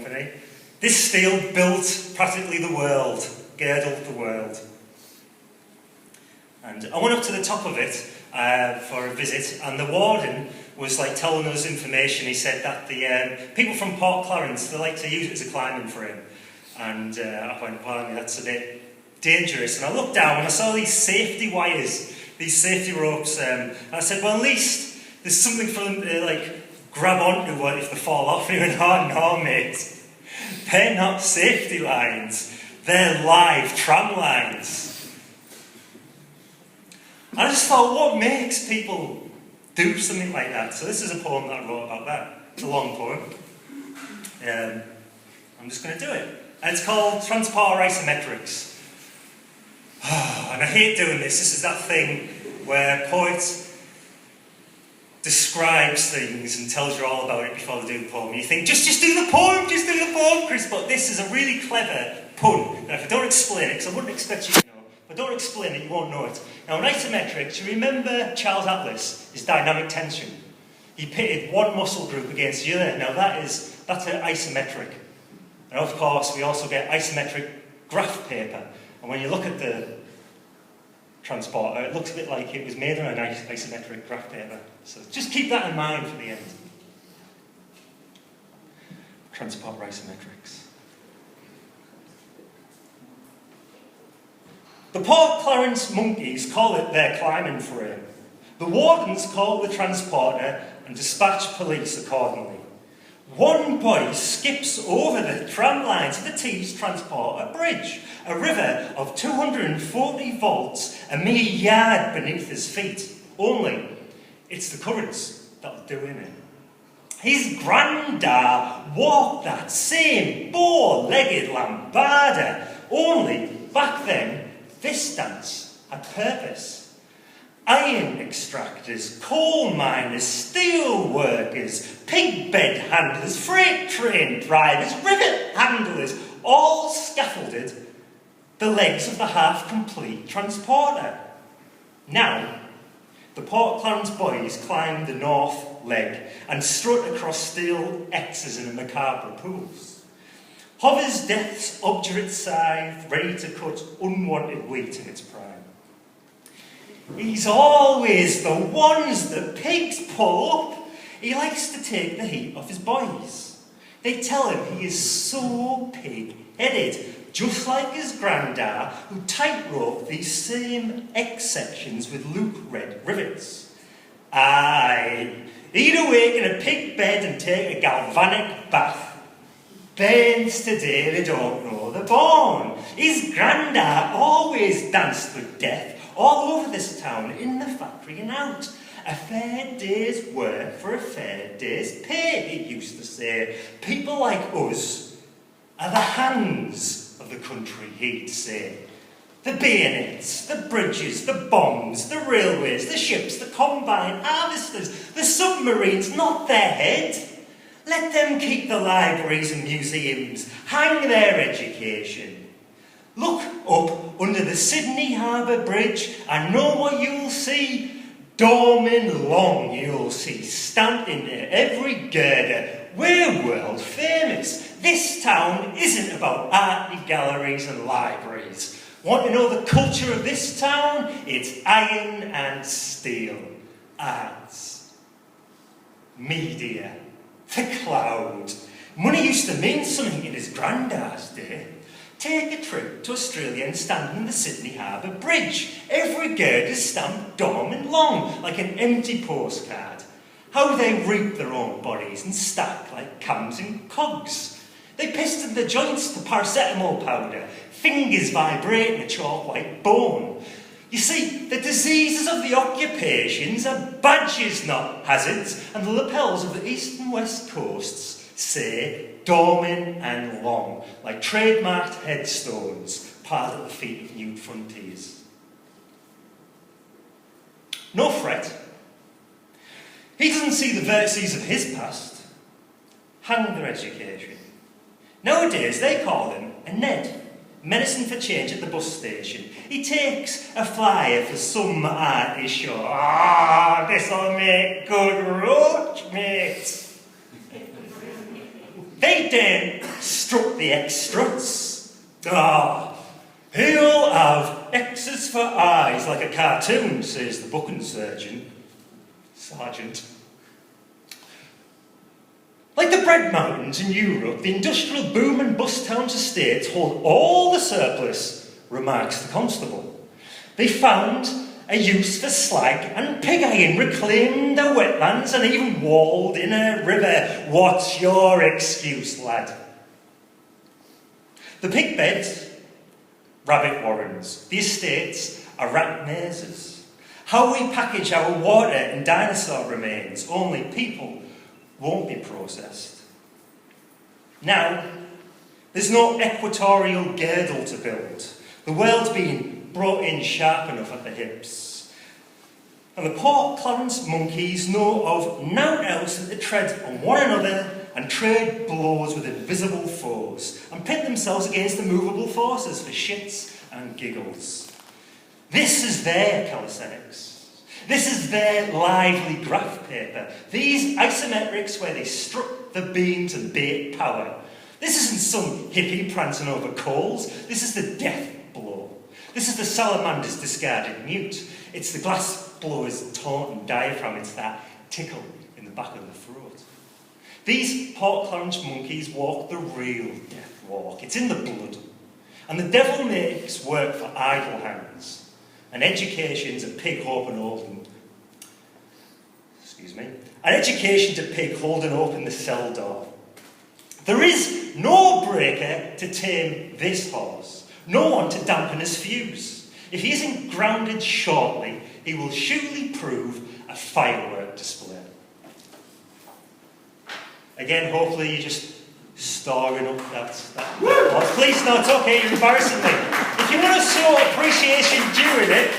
company. This steel built practically the world, girdled the world. And I went up to the top of it for a visit, and the warden was like telling us information. He said that the people from Port Clarence, they like to use it as a climbing frame. And I went, well, that's a bit dangerous. And I looked down and I saw these safety wires, these safety ropes. And I said, well, at least there's something for them to like grab onto if they fall off. And he went, oh no, mate. They're not safety lines. They're live tram lines. And I just thought, what makes people do something like that? So this is a poem that I wrote about that. It's a long poem. I'm just going to do it. And it's called Transporter Isometrics. And I hate doing this. This is that thing where a poet describes things and tells you all about it before they do the poem. You think, just do the poem, Chris. But this is a really clever pun. And if I don't explain it, because I wouldn't expect you to know, if I don't explain it, you won't know it. Now, in isometrics, you remember Charles Atlas, his dynamic tension. He pitted one muscle group against the other. Now, that's an isometric. And of course, we also get isometric graph paper. And when you look at the transporter, it looks a bit like it was made on an isometric graph paper. So just keep that in mind for the end. Transporter isometrics. The Port Clarence monkeys call it their climbing frame. The wardens call it the transporter and dispatch police accordingly. One boy skips over the tram line to the Tees Transporter Bridge, a river of 240 volts, a mere yard beneath his feet. Only, it's the currents that'll do him in. His granddad walked that same bow-legged lambada, only back then, this dance had purpose. Iron extractors, coal miners, steel workers, pig bed handlers, freight train drivers, rivet handlers, all scaffolded the legs of the half-complete transporter. Now, the Port Clarence boys climb the north leg and strut across steel X's in a macabre pose. Hovers death's obdurate scythe, ready to cut unwanted wheat in its prime. He's always the ones that pigs pull up. He likes to take the heat off his boys. They tell him he is so pig-headed, just like his granddad, who tightrope these same X sections with loop-red rivets. Aye, he'd awake in a pig bed and take a galvanic bath. Bairns today, they don't know they're born. His granddad always danced with death all over this town, in the factory and out. A fair day's work for a fair day's pay, he used to say. People like us are the hands of the country, he'd say. The bayonets, the bridges, the bombs, the railways, the ships, the combine harvesters, the submarines, not their head. Let them keep the libraries and museums, hang their education. Look up under the Sydney Harbour Bridge and know what you'll see. Dormin Long you'll see stamped into every girder. We're world famous. This town isn't about art galleries and libraries. Want to know the culture of this town? It's iron and steel. Arts. Media. The cloud. Money used to mean something in his granddad's day. Take a trip to Australia and stand in the Sydney Harbour Bridge. Every gird is stamped Dormin Long, like an empty postcard. How they reap their own bodies and stack like cams and cogs. They piston the joints to paracetamol powder, fingers vibrating a chalk white bone. You see, the diseases of the occupations are badges, not hazards, and the lapels of the east and west coasts say Dormin and Long, like trademarked headstones, piled at the feet of new frontiers. No fret. He doesn't see the vertices of his past. Hang their education. Nowadays, they call him a Ned. Medicine for change at the bus station. He takes a flyer for some arty show. This'll make good roach, mate. They then struck the X-struts. He'll have X's for eyes like a cartoon, says the booking sergeant. Like the bread mountains in Europe, the industrial boom and bust towns of states hold all the surplus, remarks the constable. They found a use for slag and pig iron, reclaimed their wetlands and even walled in a river. What's your excuse, lad? The pig beds, rabbit warrens. The estates are rat mazes. How we package our water and dinosaur remains, only people won't be processed. Now, there's no equatorial girdle to build. The world's been brought in sharp enough at the hips. And the Port Clarence monkeys know of nought else than to tread on one another and trade blows with invisible foes and pit themselves against the movable forces for shits and giggles. This is their calisthenics. This is their lively graph paper. These isometrics where they struck the beams and bait power. This isn't some hippie prancing over coals. This is the death blow. This is the salamander's discarded mute. It's the glass blower's taunting diaphragm. It's that tickle in the back of the throat. These Port Clarence monkeys walk the real death walk. It's in the blood. And the devil makes work for idle hands. And education's a pig holding open. An education to pig holding open the cell door. There is no breaker to tame this horse. No one to dampen his fuse. If he isn't grounded shortly, he will surely prove a firework display. Again, hopefully you're just storing up that. Please, no, it's okay, you're embarrassing me. If you want to show appreciation during it,